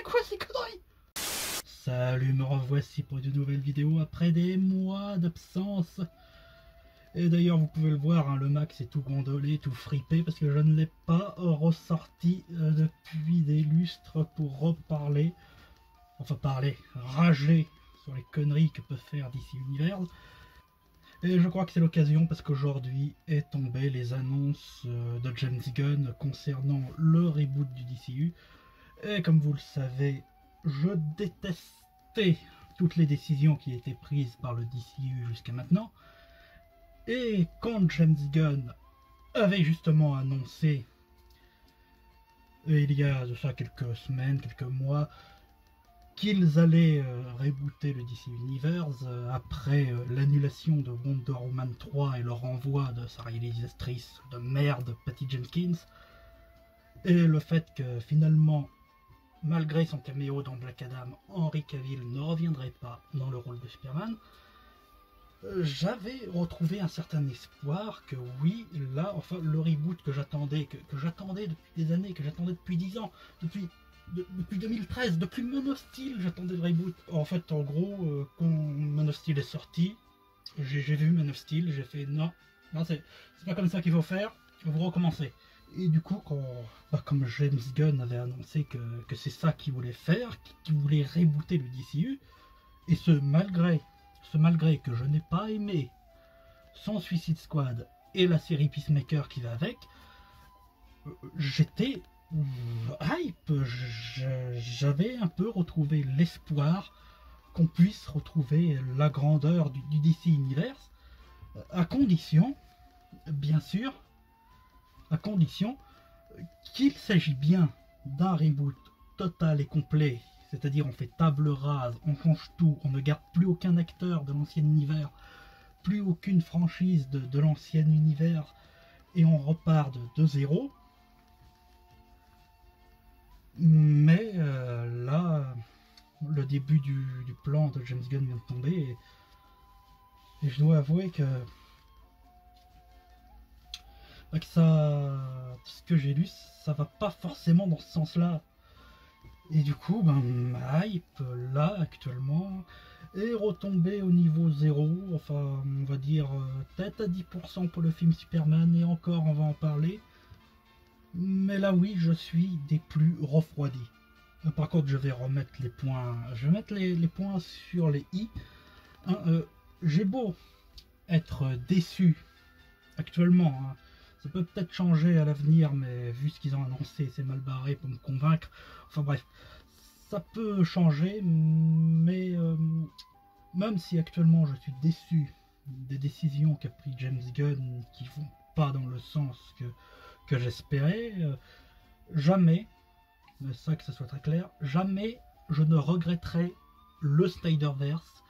c'est quoi ces conneries? Salut, me revoici pour une nouvelle vidéo après des mois d'absence. Et d'ailleurs, vous pouvez le voir, hein, le Mac est tout gondolé, tout fripé, parce que je ne l'ai pas ressorti depuis des lustres pour reparler, enfin rager sur les conneries que peut faire DC Universe. Et je crois que c'est l'occasion parce qu'aujourd'hui est tombé les annonces de James Gunn concernant le reboot du DCU. Et comme vous le savez, je détestais toutes les décisions qui étaient prises par le DCU jusqu'à maintenant. Et quand James Gunn avait justement annoncé, il y a de ça quelques semaines, quelques mois, qu'ils allaient rebooter le DC Universe après l'annulation de Wonder Woman 3 et le renvoi de sa réalisatrice de merde, Patty Jenkins, et le fait que finalement, malgré son caméo dans Black Adam, Henry Cavill ne reviendrait pas dans le rôle de Superman, j'avais retrouvé un certain espoir que oui, là, enfin, le reboot que j'attendais, que j'attendais depuis des années, que j'attendais depuis 10 ans, depuis 2013, depuis Man of Steel, j'attendais le reboot. En fait, en gros, quand Man of Steel est sorti, j'ai vu Man of Steel, j'ai fait non, c'est pas comme ça qu'il faut faire, vous recommencez. Et du coup, comme James Gunn avait annoncé que c'est ça qu'il voulait faire, qu'il voulait rebooter le DCU, et ce malgré que je n'ai pas aimé son Suicide Squad et la série Peacemaker qui va avec, j'étais hype, j'avais un peu retrouvé l'espoir qu'on puisse retrouver la grandeur du DC Universe, à condition, bien sûr, qu'il s'agit bien d'un reboot total et complet, c'est-à-dire on fait table rase, on change tout, on ne garde plus aucun acteur de l'ancien univers, plus aucune franchise de l'ancien univers, et on repart de zéro. Mais là, le début du plan de James Gunn vient de tomber, et je dois avouer que ça, ce que j'ai lu, ça va pas forcément dans ce sens-là. Et du coup, ma hype, là, actuellement, est retombée au niveau 0, enfin, on va dire peut-être à 10% pour le film Superman, et encore, on va en parler. Mais là, oui, je suis des plus refroidis. Par contre, je vais remettre les points, je vais mettre les points sur les i. Hein, j'ai beau être déçu actuellement, hein, ça peut peut-être changer à l'avenir, mais vu ce qu'ils ont annoncé, c'est mal barré pour me convaincre. Enfin bref, ça peut changer, mais même si actuellement je suis déçu des décisions qu'a pris James Gunn qui vont pas dans le sens que j'espérais, jamais, ça que ça soit très clair, jamais je ne regretterai le Snyderverse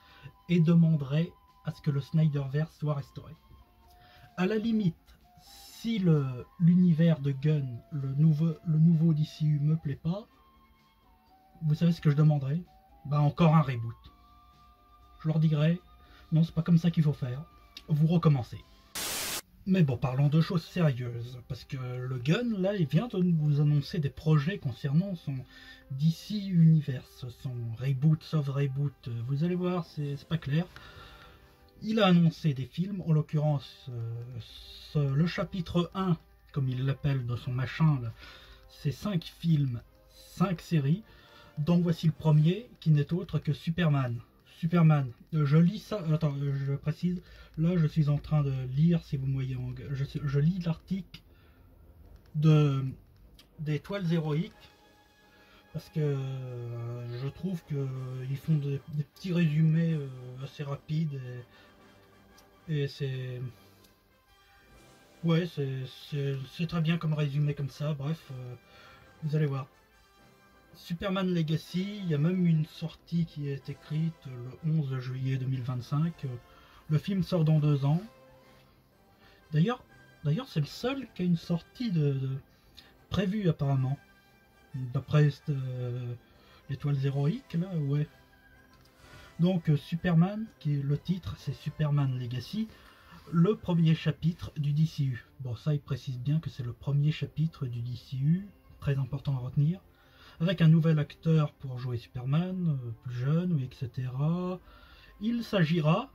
et demanderai à ce que le Snyderverse soit restauré. À la limite, si l'univers de Gunn, le nouveau DCU me plaît pas, vous savez ce que je demanderai? Encore un reboot. Je leur dirai, non, c'est pas comme ça qu'il faut faire, vous recommencez. Mais bon, parlons de choses sérieuses, parce que le Gunn, là, il vient de nous annoncer des projets concernant son DC Universe, son reboot, soft reboot, vous allez voir, c'est pas clair. Il a annoncé des films, en l'occurrence le chapitre 1, comme il l'appelle dans son machin, c'est 5 films, 5 séries, dont voici le premier, qui n'est autre que Superman. Superman, je lis ça, attends, je précise, là je suis en train de lire, si vous me voyez, je lis l'article des Toiles héroïques, parce que je trouve qu'ils font des petits résumés assez rapides, et c'est... Ouais, c'est très bien comme résumé comme ça, bref, vous allez voir. Superman Legacy, il y a même une sortie qui est écrite le 11 juillet 2025. Le film sort dans 2 ans. D'ailleurs, c'est le seul qui a une sortie prévue apparemment. D'après les Toiles héroïques, là, ouais. Donc Superman, qui est le titre, c'est Superman Legacy, le premier chapitre du DCU. Bon, ça, il précise bien que c'est le premier chapitre du DCU, très important à retenir. avec un nouvel acteur pour jouer Superman, plus jeune, oui, etc. Il s'agira,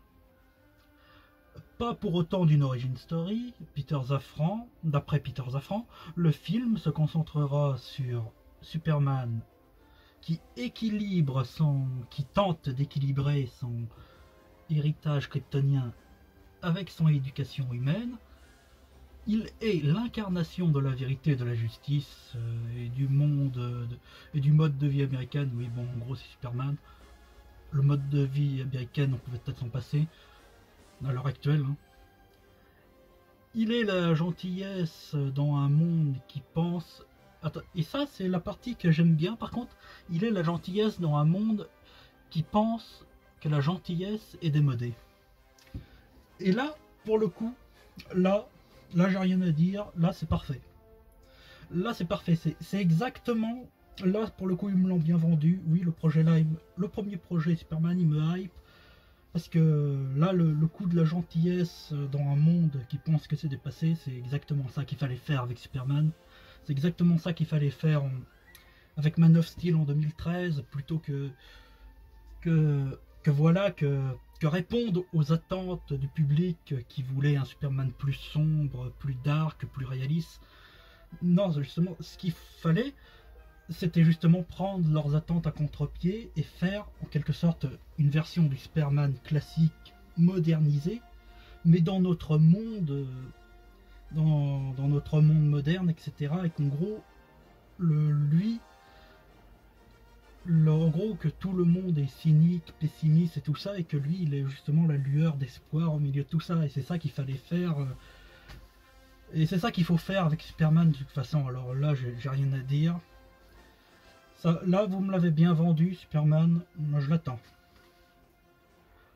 pas pour autant d'une origin story, d'après Peter Safran, le film se concentrera sur Superman qui tente d'équilibrer son héritage kryptonien avec son éducation humaine. Il est l'incarnation de la vérité et de la justice et du monde et du mode de vie américain. Oui, bon, en gros, c'est Superman. Le mode de vie américain, on pouvait peut-être s'en passer à l'heure actuelle. Hein. Il est la gentillesse dans un monde qui pense... Attends, et ça, c'est la partie que j'aime bien. Par contre, il est la gentillesse dans un monde qui pense que la gentillesse est démodée. Et là, pour le coup, là j'ai rien à dire, là c'est parfait. Là c'est parfait, c'est exactement, là pour le coup ils me l'ont bien vendu, oui le projet là, le premier projet Superman il me hype, parce que là le coup de la gentillesse dans un monde qui pense que c'est dépassé, c'est exactement ça qu'il fallait faire avec Superman, c'est exactement ça qu'il fallait faire avec Man of Steel en 2013, plutôt que répondre aux attentes du public qui voulait un Superman plus sombre, plus dark, plus réaliste. Non, justement, ce qu'il fallait, c'était justement prendre leurs attentes à contre-pied et faire en quelque sorte une version du Superman classique modernisée, mais dans notre monde, dans notre monde moderne, etc. Et qu'en gros, en gros que tout le monde est cynique, pessimiste et tout ça, et que lui il est justement la lueur d'espoir au milieu de tout ça, et c'est ça qu'il fallait faire, et c'est ça qu'il faut faire avec Superman de toute façon. Alors là j'ai rien à dire, ça, là vous me l'avez bien vendu Superman, moi je l'attends.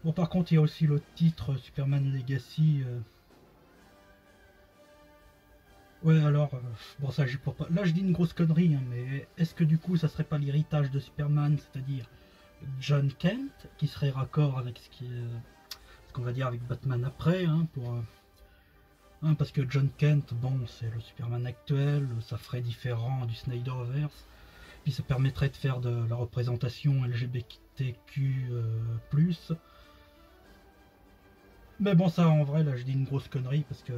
Bon par contre il y a aussi le titre Superman Legacy, ouais alors, bon ça j'y crois pas, là je dis une grosse connerie, hein, mais est-ce que du coup ça serait pas l'héritage de Superman, c'est-à-dire John Kent, qui serait raccord avec ce qu'on va dire avec Batman après, hein, parce que John Kent, bon, c'est le Superman actuel, ça ferait différent du Snyderverse, puis ça permettrait de faire de la représentation LGBTQ+. Mais bon, ça en vrai, là je dis une grosse connerie, parce que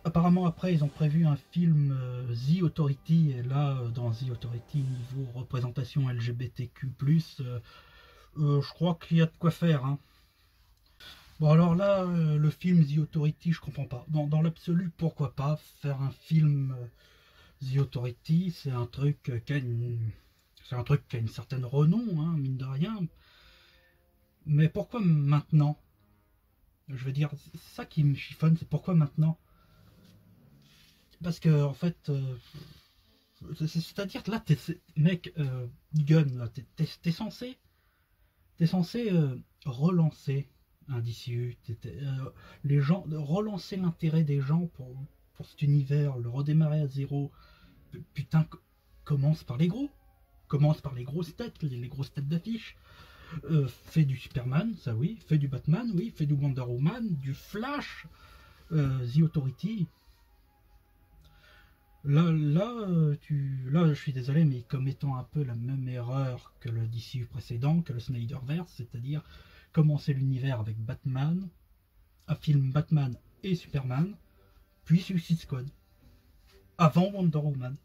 apparemment après ils ont prévu un film The Authority, et là dans The Authority niveau représentation LGBTQ+, je crois qu'il y a de quoi faire. Hein. Bon alors là, le film The Authority, je comprends pas. Dans l'absolu, pourquoi pas faire un film The Authority, c'est un truc qui a une certaine renom, hein, mine de rien. Mais pourquoi maintenant? Je veux dire, c'est ça qui me chiffonne, c'est pourquoi maintenant? Parce que en fait, c'est-à-dire que là, mec, Gunn, là, t'es censé relancer un DCU, les gens, relancer l'intérêt des gens pour cet univers, le redémarrer à zéro. Putain, commence par les gros. Commence par les grosses têtes, les grosses têtes d'affiche. Fais du Superman, ça oui. Fais du Batman, oui. Fais du Wonder Woman, du Flash, The Authority. Là, je suis désolé, mais commettant un peu la même erreur que le DCU précédent, que le Snyderverse, c'est-à-dire commencer l'univers avec Batman, un film Batman et Superman, puis Suicide Squad, avant Wonder Woman.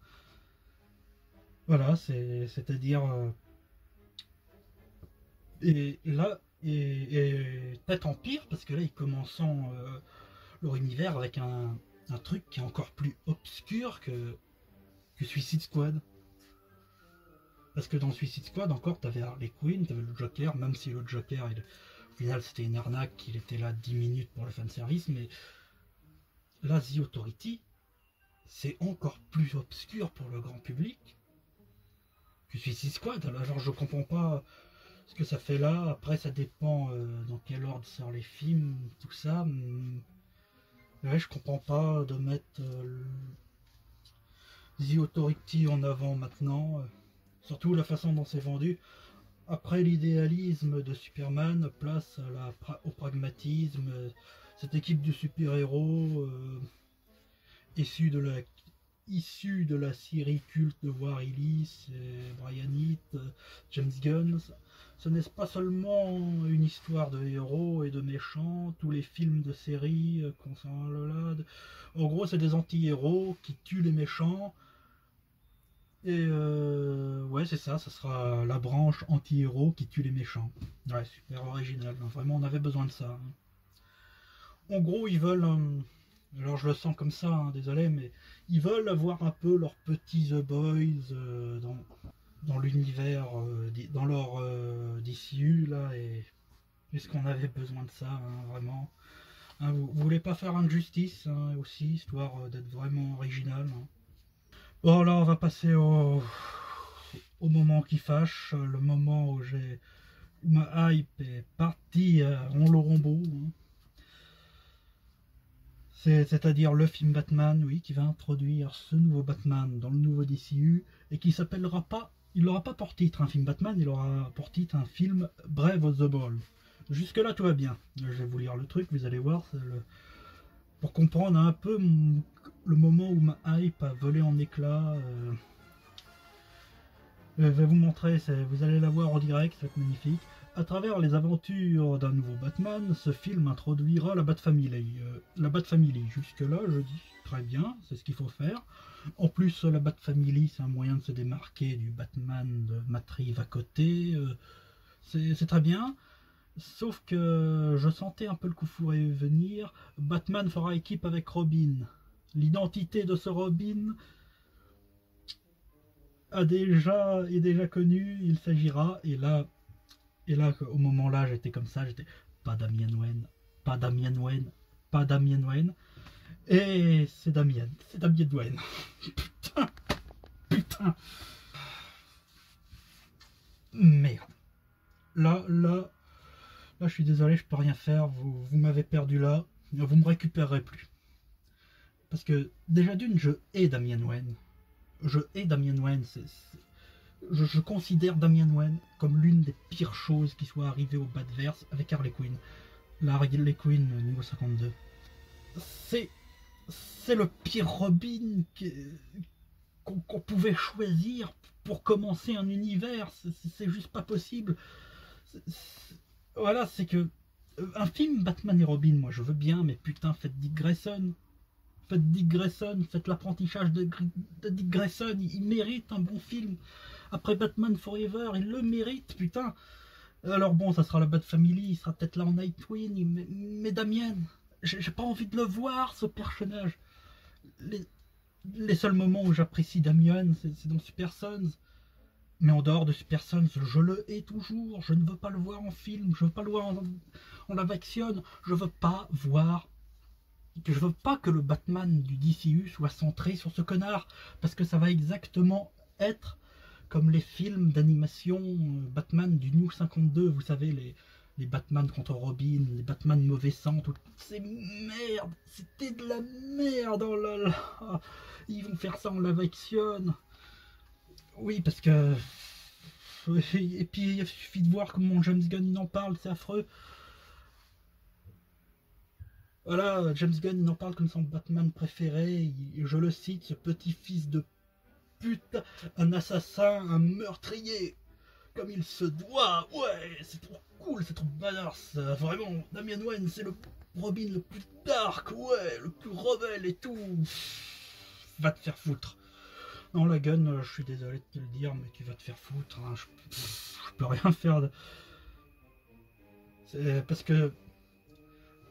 Voilà, c'est-à-dire... et là, et peut-être en pire, parce que là, ils commencent leur univers avec un truc qui est encore plus obscur que Suicide Squad. Parce que dans Suicide Squad, encore, t'avais Harley Quinn, t'avais le Joker, même si le Joker, au final, c'était une arnaque, il était là 10 minutes pour le fanservice, mais là, The Authority, c'est encore plus obscur pour le grand public que Suicide Squad. Alors, je comprends pas ce que ça fait là. Après, ça dépend dans quel ordre sort les films, tout ça. Ouais, je comprends pas de mettre The Authority en avant maintenant. Surtout la façon dont c'est vendu. Après l'idéalisme de Superman, place au pragmatisme. Cette équipe de super-héros issue issu de la série culte de War Ellis, et Brian Hitch, James Gunn. Ce n'est pas seulement une histoire de héros et de méchants, tous les films de série concernant là. En gros, c'est des anti-héros qui tuent les méchants. Et ouais, c'est ça, ça sera la branche anti-héros qui tue les méchants. Ouais, super original, hein. Vraiment, on avait besoin de ça, hein. En gros, ils veulent, alors je le sens comme ça, hein, désolé, mais ils veulent avoir un peu leurs petits The Boys dans l'univers, dans leur DCU, là, et est-ce qu'on avait besoin de ça, hein, vraiment, hein, vous voulez pas faire Injustice, hein, aussi, histoire d'être vraiment original, hein. Bon, là, on va passer au moment qui fâche, le moment où ma hype est partie en Lorombo, hein. C'est-à-dire le film Batman, oui, qui va introduire ce nouveau Batman dans le nouveau DCU et qui s'appellera pas, il n'aura pas pour titre un film Batman, il aura pour titre un film Brave of the Bold. Jusque là tout va bien. Je vais vous lire le truc, vous allez voir, pour comprendre un peu le moment où ma hype a volé en éclats. Je vais vous montrer, vous allez la voir en direct, ça va être magnifique. À travers les aventures d'un nouveau Batman, ce film introduira la Bat-Family. Jusque-là, je dis très bien, c'est ce qu'il faut faire. En plus, la Bat-Family, c'est un moyen de se démarquer du Batman de Matt Reeves à côté. C'est très bien. Sauf que je sentais un peu le coup fourré venir. Batman fera équipe avec Robin. L'identité de ce Robin est déjà connue. Il s'agira, et là, au moment là, j'étais comme ça, j'étais pas Damian Wayne, pas Damian Wayne, pas Damian Wayne. Et c'est Damian Wayne. Putain, putain. Merde. Là, je suis désolé, je peux rien faire. Vous m'avez perdu là. Vous me récupérerez plus. Parce que déjà d'une, je hais Damian Wayne. Je hais Damian Wayne. Je considère Damian Wayne comme l'une des pires choses qui soit arrivée au Batverse avec Harley Quinn. La Harley Quinn niveau 52. C'est le pire Robin qu'on pouvait choisir pour commencer un univers. C'est juste pas possible. Voilà, c'est que un film Batman et Robin, moi je veux bien, mais putain, faites Dick Grayson. Faites l'apprentissage de Dick Grayson, il mérite un bon film. Après Batman Forever, il le mérite, putain. Alors bon, ça sera la Bat-Family, il sera peut-être là en Nightwing, mais Damian, j'ai pas envie de le voir, ce personnage. Les seuls moments où j'apprécie Damian, c'est dans Super Sons. Mais en dehors de Super Sons, je le hais toujours. Je ne veux pas le voir en film, je veux pas le voir en live action. Je veux pas que le Batman du DCU soit centré sur ce connard, parce que ça va exactement être comme les films d'animation Batman du New 52, vous savez, les Batman contre Robin, les Batman mauvais sang, toutes ces merdes, c'était de la merde, oh là là, ils vont faire ça en live action. Oui, parce que... Et puis il suffit de voir comment James Gunn il en parle, c'est affreux. Voilà, James Gunn il en parle comme son Batman préféré, je le cite, ce petit fils de pute, un assassin, un meurtrier, comme il se doit, ouais, c'est trop cool, c'est trop badass, vraiment, Damian Wayne c'est le Robin le plus dark, ouais, le plus rebelle et tout, va te faire foutre. Non, la Gunn, je suis désolé de te le dire, mais tu vas te faire foutre, hein, je peux rien faire parce que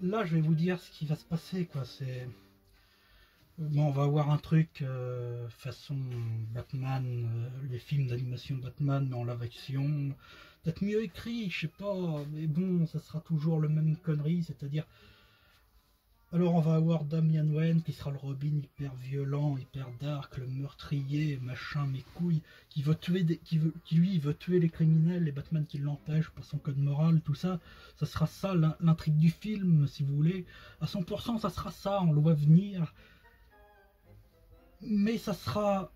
là, je vais vous dire ce qui va se passer, quoi. Bon, on va avoir un truc façon Batman, les films d'animation Batman, mais en live action. Peut-être mieux écrit, je sais pas, mais bon, ça sera toujours le même connerie, c'est-à-dire... Alors on va avoir Damian Wayne qui sera le Robin hyper violent, hyper dark, le meurtrier, machin, mes couilles, qui lui veut tuer les criminels, les Batman qui l'empêchent par son code moral, tout ça. Ça sera ça l'intrigue du film, si vous voulez. À 100%, ça sera ça, on le voit venir. Mais ça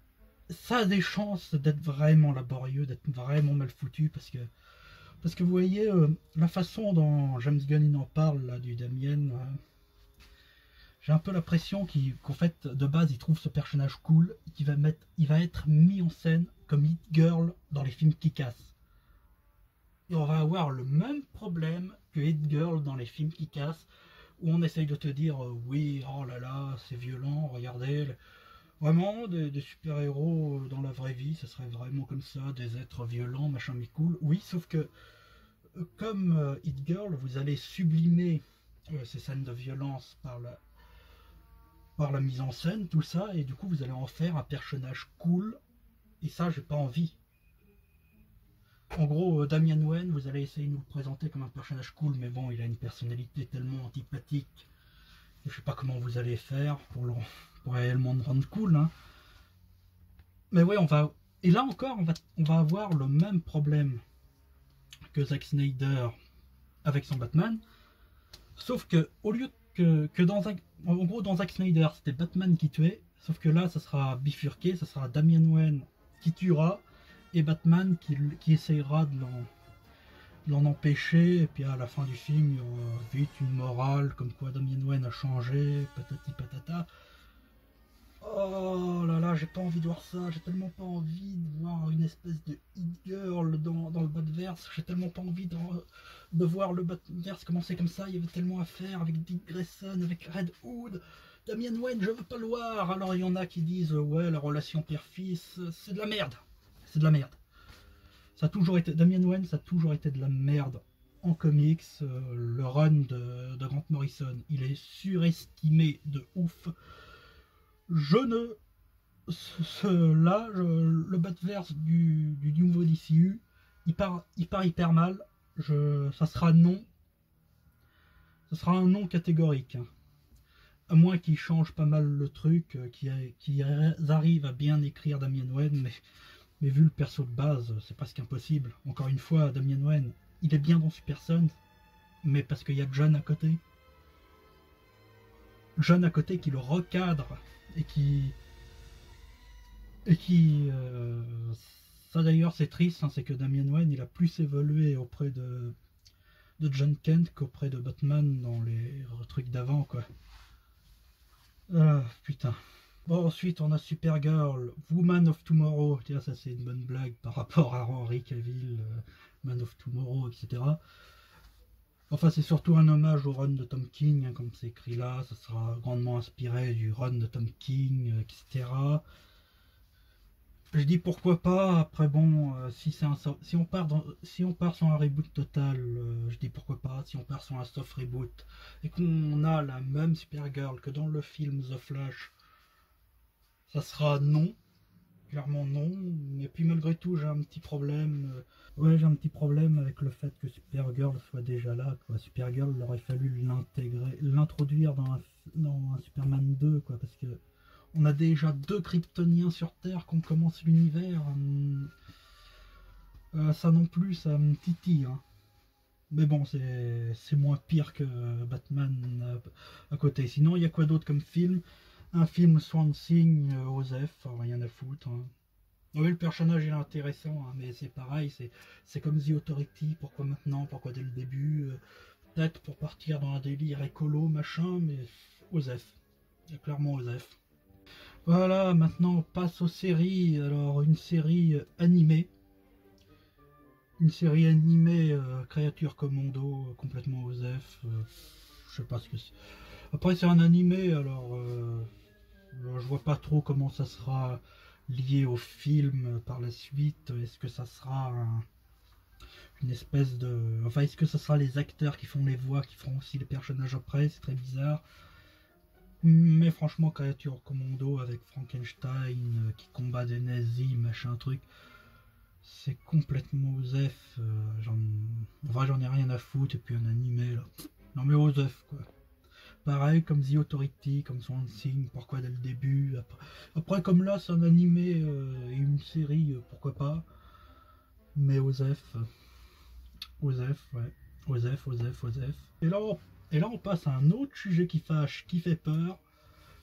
a des chances d'être vraiment laborieux, d'être vraiment mal foutu, parce que vous voyez, la façon dont James Gunn en parle, là, du Damian... J'ai un peu l'impression qu'en fait, de base, il trouve ce personnage cool, il va être mis en scène comme Hit Girl dans les films Kick-Ass. Et on va avoir le même problème que Hit Girl dans les films Kick-Ass, où on essaye de te dire oui, oh là là, c'est violent, regardez. Vraiment, des super-héros dans la vraie vie, ce serait vraiment comme ça, des êtres violents, machin mais cool. Oui, sauf que, comme Hit Girl, vous allez sublimer ces scènes de violence par la mise en scène, tout ça, et du coup vous allez en faire un personnage cool, et ça j'ai pas envie. En gros, Damian Wayne, vous allez essayer de nous le présenter comme un personnage cool, mais bon, il a une personnalité tellement antipathique, que je sais pas comment vous allez faire pour réellement le rendre cool, hein. Mais ouais, et là encore, on va avoir le même problème que Zack Snyder avec son Batman, sauf que au lieu que en gros dans Zack Snyder c'était Batman qui tuait, sauf que là ça sera bifurqué, ça sera Damian Wayne qui tuera et Batman qui essayera de l'en empêcher, et puis à la fin du film il y aura vite une morale comme quoi Damian Wayne a changé, patati patata. Oh là là, j'ai pas envie de voir ça, j'ai tellement pas envie de voir une espèce de hit girl dans le Batverse, j'ai tellement pas envie de voir le Batverse commencer comme ça, il y avait tellement à faire avec Dick Grayson, avec Red Hood, Damian Wayne, je veux pas le voir. Alors il y en a qui disent ouais, la relation père-fils, c'est de la merde, c'est de la merde. Ça a toujours été, Damian Wayne, ça a toujours été de la merde en comics, le run de Grant Morrison, il est surestimé de ouf. Je ne. Le Batverse du nouveau DCU, il part hyper mal. Ça sera non. Ça sera un non catégorique. Hein. À moins qu'ils changent pas mal le truc, qu'ils arrivent à bien écrire Damian Wayne, mais vu le perso de base, c'est presque impossible. Encore une fois, Damian Wayne, il est bien dans Super Sons, mais parce qu'il y a John à côté. John à côté qui le recadre et qui ça d'ailleurs c'est triste, hein, c'est que Damian Wayne il a plus évolué auprès de John Kent qu'auprès de Batman dans les trucs d'avant quoi. Ah putain. Bon, ensuite on a Supergirl, Woman of Tomorrow. Tiens, ça c'est une bonne blague par rapport à Henry Cavill, Man of Tomorrow, etc. Enfin, c'est surtout un hommage au run de Tom King, hein, comme c'est écrit là. Ça sera grandement inspiré du run de Tom King, etc. Je dis pourquoi pas. Après bon, si on part sur un reboot total, je dis pourquoi pas. Si on part sur un soft reboot et qu'on a la même Supergirl que dans le film The Flash, ça sera non. Clairement non. Et puis malgré tout, j'ai un petit problème. Ouais, j'ai un petit problème avec le fait que Supergirl soit déjà là, quoi. Supergirl, il aurait fallu l'introduire dans un Superman 2, quoi, parce que on a déjà 2 Kryptoniens sur Terre qu'on commence l'univers. Ça non plus, ça me titille. Hein. Mais bon, c'est moins pire que Batman à côté. Sinon, il y a quoi d'autre comme film? Un film Swamp Thing, Osef, rien à foutre. Hein. Oui, le personnage est intéressant, hein, mais c'est pareil, c'est comme The Authority, pourquoi maintenant, pourquoi dès le début, peut-être pour partir dans un délire écolo, machin, mais Osef, il y a clairement Osef. Voilà, maintenant on passe aux séries, alors une série animée, Créature Commando, complètement Osef, je sais pas ce que c'est. Après c'est un animé, alors je vois pas trop comment ça sera lié au film par la suite. Est-ce que ça sera une espèce de... Enfin, est-ce que ça sera les acteurs qui font les voix, qui feront aussi les personnages après? C'est très bizarre. Mais franchement, Créature Commando avec Frankenstein qui combat des nazis, machin truc, c'est complètement Osef. J'en ai rien à foutre. Et puis un animé, là. Non mais Osef, quoi. Pareil, comme The Authority, comme Swamp Thing, pourquoi dès le début. Après comme là, c'est un animé et une série, pourquoi pas. Mais Osef, ouais. Osef. Et là, on passe à un autre sujet qui fâche, qui fait peur.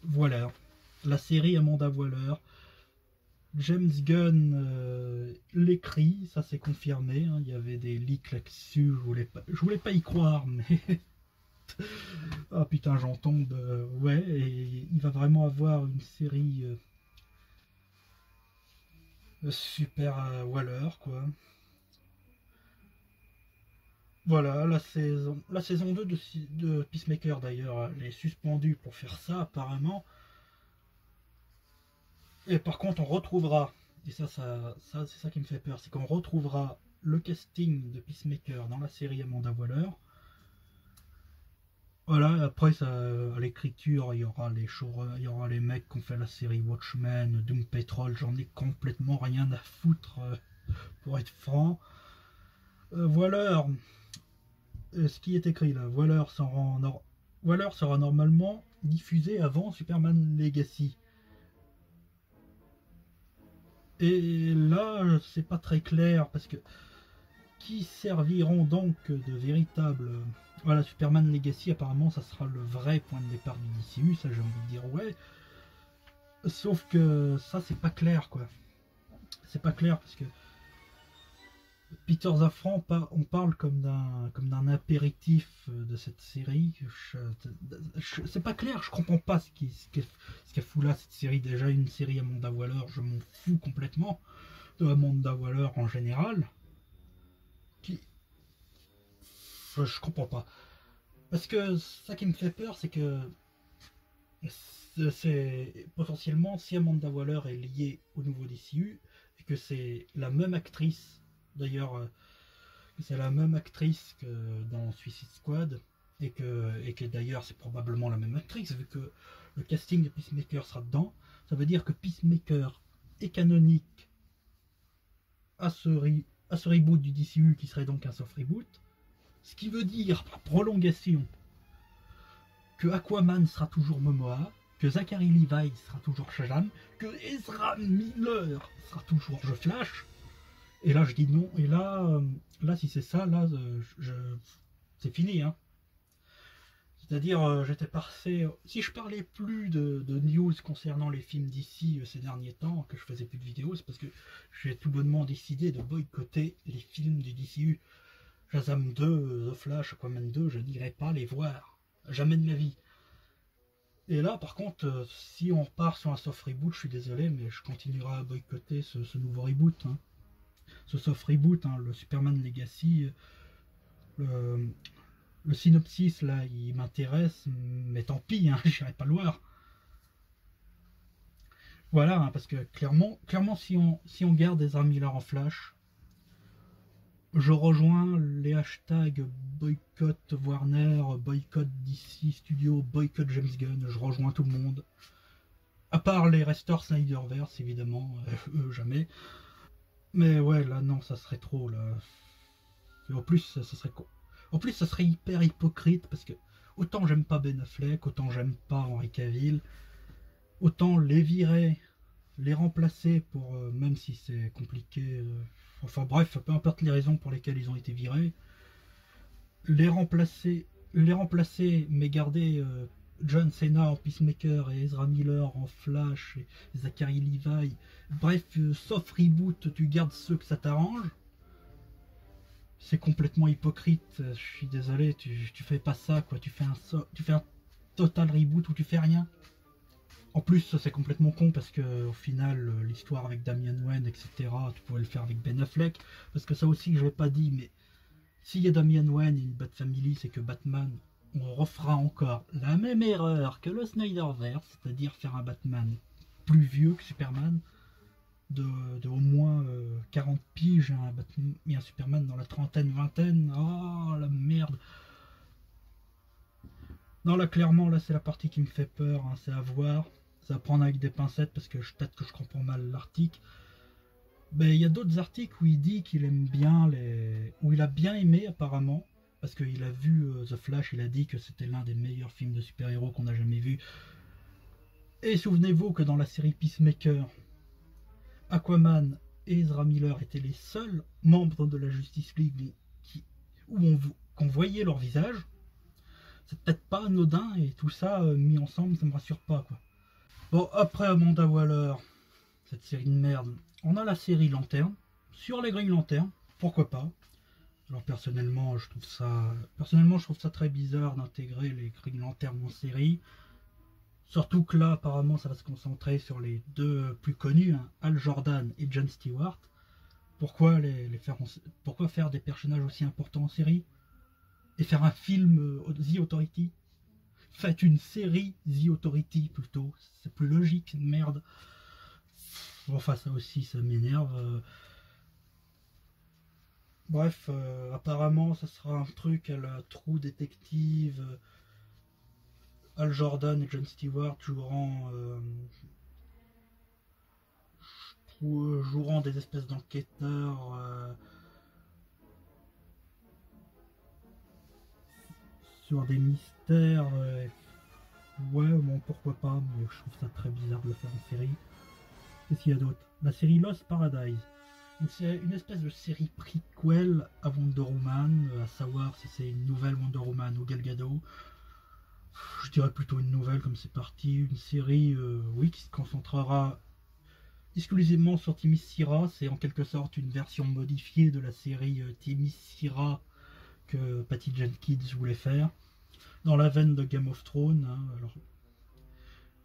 Voilà, la série Amanda Waller. James Gunn l'écrit, ça c'est confirmé. Hein. Il y avait des leaks là-dessus, je voulais pas y croire, mais Ah putain, j'en tombe. Ouais, et il va vraiment avoir une série super Waller, quoi. Voilà, la saison 2 de Peacemaker d'ailleurs, elle est suspendue pour faire ça apparemment. Et par contre, on retrouvera, et ça c'est ça qui me fait peur, c'est qu'on retrouvera le casting de Peacemaker dans la série Amanda Waller. Voilà, après ça, à l'écriture, il y aura les mecs qui ont fait la série Watchmen, Doom Patrol, j'en ai complètement rien à foutre, pour être franc. Waller, ce qui est écrit là, Waller sera normalement diffusé avant Superman Legacy. Et là, c'est pas très clair parce que qui serviront donc de véritables. Voilà, Superman Legacy, apparemment, ça sera le vrai point de départ du DCU, ça j'ai envie de dire, ouais. Sauf que ça, c'est pas clair, quoi. C'est pas clair parce que Peter Safran, on parle comme d'un apéritif de cette série. C'est pas clair, je comprends pas ce qu'elle fout là, cette série. Déjà, une série Amanda Waller, je m'en fous complètement de Amanda Waller en général. Je comprends pas. Parce que ça qui me fait peur, c'est que c'est potentiellement si Amanda Waller est liée au nouveau DCU et que c'est la même actrice, d'ailleurs, c'est la même actrice que dans Suicide Squad et que d'ailleurs c'est probablement la même actrice vu que le casting de Peacemaker sera dedans. Ça veut dire que Peacemaker est canonique à ce reboot du DCU qui serait donc un soft reboot. Ce qui veut dire, par prolongation, que Aquaman sera toujours Momoa, que Zachary Levi sera toujours Shazam, que Ezra Miller sera toujours The Flash. Et là, je dis non. Et là si c'est ça, là, c'est fini. Hein. C'est-à-dire, j'étais passé. Si je parlais plus de news concernant les films d'ici ces derniers temps, que je faisais plus de vidéos, c'est parce que j'ai tout bonnement décidé de boycotter les films du DCU. Shazam 2, The Flash, Aquaman 2, je n'irai pas les voir. Jamais de ma vie. Et là, par contre, si on repart sur un soft reboot, je suis désolé, mais je continuerai à boycotter ce nouveau reboot. Hein. Ce soft reboot, hein, le Superman Legacy, le synopsis, là, il m'intéresse, mais tant pis, hein, j'irai pas le voir. Voilà, hein, parce que clairement si on garde Ezra Miller en Flash, je rejoins les hashtags boycott Warner, boycott DC Studio, boycott James Gunn, je rejoins tout le monde. À part les restores Snyderverse, évidemment, eux jamais. Mais ouais, là non, ça serait trop là. Et en plus, ça serait quoi? En plus, ça serait hyper hypocrite parce que autant j'aime pas Ben Affleck, autant j'aime pas Henry Cavill, autant les virer, les remplacer pour même si c'est compliqué. Enfin bref, peu importe les raisons pour lesquelles ils ont été virés, les remplacer, mais garder John Cena en Peacemaker et Ezra Miller en Flash et Zachary Levi. Bref, sauf reboot, tu gardes ceux que ça t'arrange. C'est complètement hypocrite. Je suis désolé, tu fais pas ça, quoi. Tu fais un total reboot où tu fais rien. En plus, c'est complètement con parce que au final, l'histoire avec Damian Wayne, etc., tu pouvais le faire avec Ben Affleck. Parce que ça aussi, je l'ai pas dit, mais s'il y a Damian Wayne et une Bat Family, c'est que Batman, on refera encore la même erreur que le Snyderverse, c'est-à-dire faire un Batman plus vieux que Superman, de au moins 40 piges, et un Superman dans la trentaine, vingtaine. Oh la merde! Non, là, clairement, là, c'est la partie qui me fait peur, hein, c'est à voir. C'est à prendre avec des pincettes parce que peut-être que je comprends mal l'article. Mais il y a d'autres articles où il dit qu'il aime bien où il a bien aimé apparemment, parce qu'il a vu The Flash, il a dit que c'était l'un des meilleurs films de super-héros qu'on a jamais vu. Et souvenez-vous que dans la série Peacemaker, Aquaman et Ezra Miller étaient les seuls membres de la Justice League qu'on voyait leur visage. C'est peut-être pas anodin et tout ça mis ensemble, ça me rassure pas quoi. Bon, après Amanda Waller, cette série de merde, on a la série Lanterne, sur les Green Lanterns, pourquoi pas. Alors je trouve ça très bizarre d'intégrer les Green Lantern en série. Surtout que là, apparemment, ça va se concentrer sur les deux plus connus, hein, Hal Jordan et John Stewart. Pourquoi pourquoi faire des personnages aussi importants en série et faire un film The Authority? Faites une série The Authority plutôt, c'est plus logique, merde. Enfin, ça aussi, ça m'énerve. Bref, apparemment, ça sera un truc à la True Detective. Hal Jordan et John Stewart joueront des espèces d'enquêteurs sur des mystères. Ouais, bon, pourquoi pas, mais je trouve ça très bizarre de le faire en série. Qu'est-ce qu'il y a d'autre? La série Lost Paradise. C'est une espèce de série prequel à Wonder Woman, à savoir si c'est une nouvelle Wonder Woman ou Gal Gadot. Je dirais plutôt une nouvelle comme c'est parti. Une série, oui, qui se concentrera exclusivement sur Themyscira. C'est en quelque sorte une version modifiée de la série Themyscira que Patty Jenkins voulait faire. Dans la veine de Game of Thrones. Hein, alors,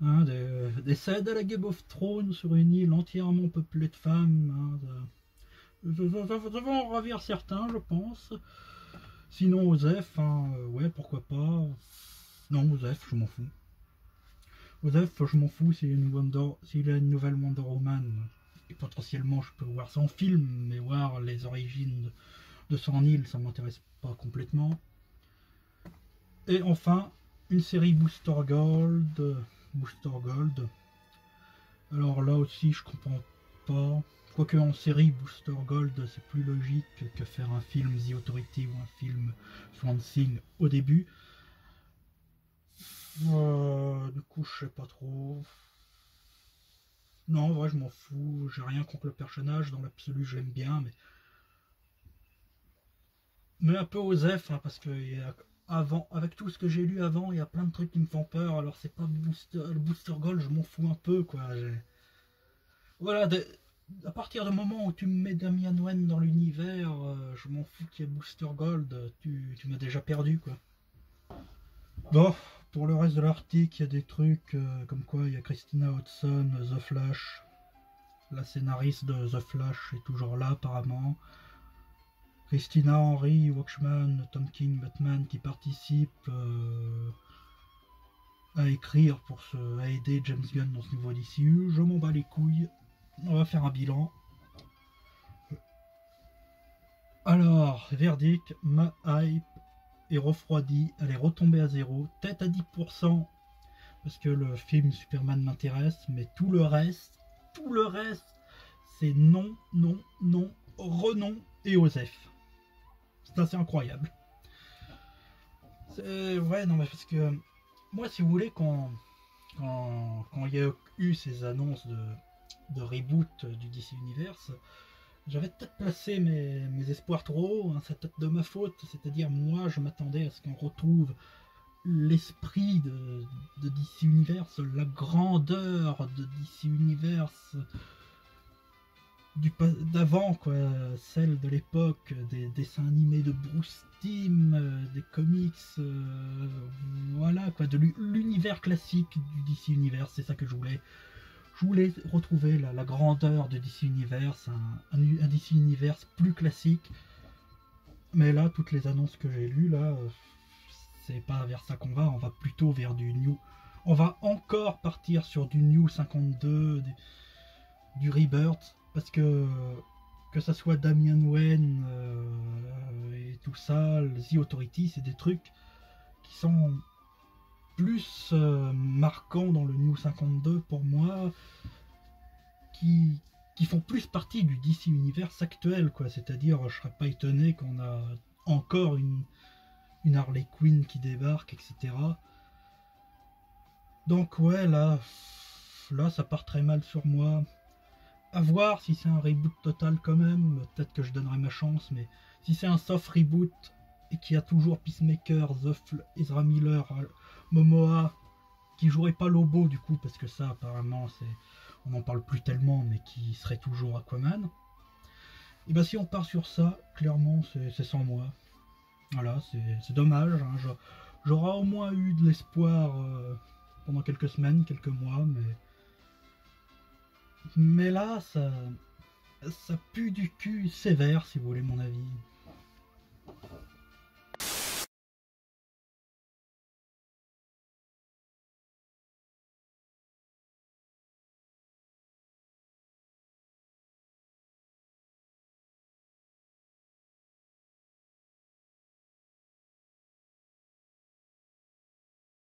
hein, des scènes à la Game of Thrones sur une île entièrement peuplée de femmes. Hein, ça va en ravir certains, je pense. Sinon, Osef, hein, ouais, pourquoi pas. Non, Osef, je m'en fous. Osef, je m'en fous s'il y a une nouvelle Wonder Woman. Et potentiellement, je peux voir son film, mais voir les origines de son île, ça m'intéresse pas complètement. Et enfin, une série Booster Gold. Alors là aussi, je comprends pas. Quoique en série Booster Gold, c'est plus logique que faire un film The Authority ou un film Swamp Thing au début. Du coup, je sais pas trop. Non, en vrai, je m'en fous. J'ai rien contre le personnage. Dans l'absolu, je l'aime bien, mais un peu osef, hein, parce que avant, avec tout ce que j'ai lu avant, il y a plein de trucs qui me font peur. Alors, c'est pas le Booster Gold, je m'en fous un peu, quoi. Voilà, à partir du moment où tu me mets Damian Wayne dans l'univers, je m'en fous qu'il y ait Booster Gold, tu m'as déjà perdu, quoi. Bon, pour le reste de l'article, il y a des trucs comme quoi il y a Christina Hodson, The Flash. La scénariste de The Flash est toujours là, apparemment. Christina Henry, Watchman, Tom King, Batman qui participent à écrire à aider James Gunn dans ce nouveau DCU. Je m'en bats les couilles. On va faire un bilan. Alors, verdict, ma hype est refroidie, elle est retombée à zéro, peut-être à 10%, parce que le film Superman m'intéresse, mais tout le reste, c'est non, non, non, renom et osef. C'est assez incroyable. Ouais, non, mais parce que moi, si vous voulez, quand il y a eu ces annonces de reboot du DC Universe, j'avais peut-être placé mes espoirs trop haut, hein, c'est peut-être de ma faute, c'est-à-dire moi je m'attendais à ce qu'on retrouve l'esprit de DC Universe, la grandeur de DC Universe d'avant, quoi, celle de l'époque des dessins animés de Bruce Timm, des comics, voilà, quoi, de l'univers classique du DC Universe, c'est ça que je voulais. Je voulais retrouver la grandeur de DC Universe, un DC Universe plus classique. Mais là, toutes les annonces que j'ai lues, là, c'est pas vers ça qu'on va. On va plutôt vers du New. On va encore partir sur du New 52, du Rebirth, parce que ça soit Damian Wayne et tout ça, The Authority, c'est des trucs qui sont plus marquants dans le New 52 pour moi, qui font plus partie du DC Universe actuel, quoi. C'est-à-dire, je serais pas étonné qu'on a encore une Harley Quinn qui débarque, etc. Donc ouais, là ça part très mal sur moi. À voir si c'est un reboot total quand même, peut-être que je donnerai ma chance, mais si c'est un soft reboot et qu'il y a toujours Peacemaker, Ezra Miller, Momoa, qui jouerait pas Lobo du coup, parce que ça apparemment on n'en parle plus tellement, mais qui serait toujours Aquaman. Et bah si on part sur ça, clairement c'est sans moi. Voilà, c'est dommage. Hein. J'aurais au moins eu de l'espoir pendant quelques semaines, quelques mois, mais là, ça pue du cul sévère, si vous voulez mon avis.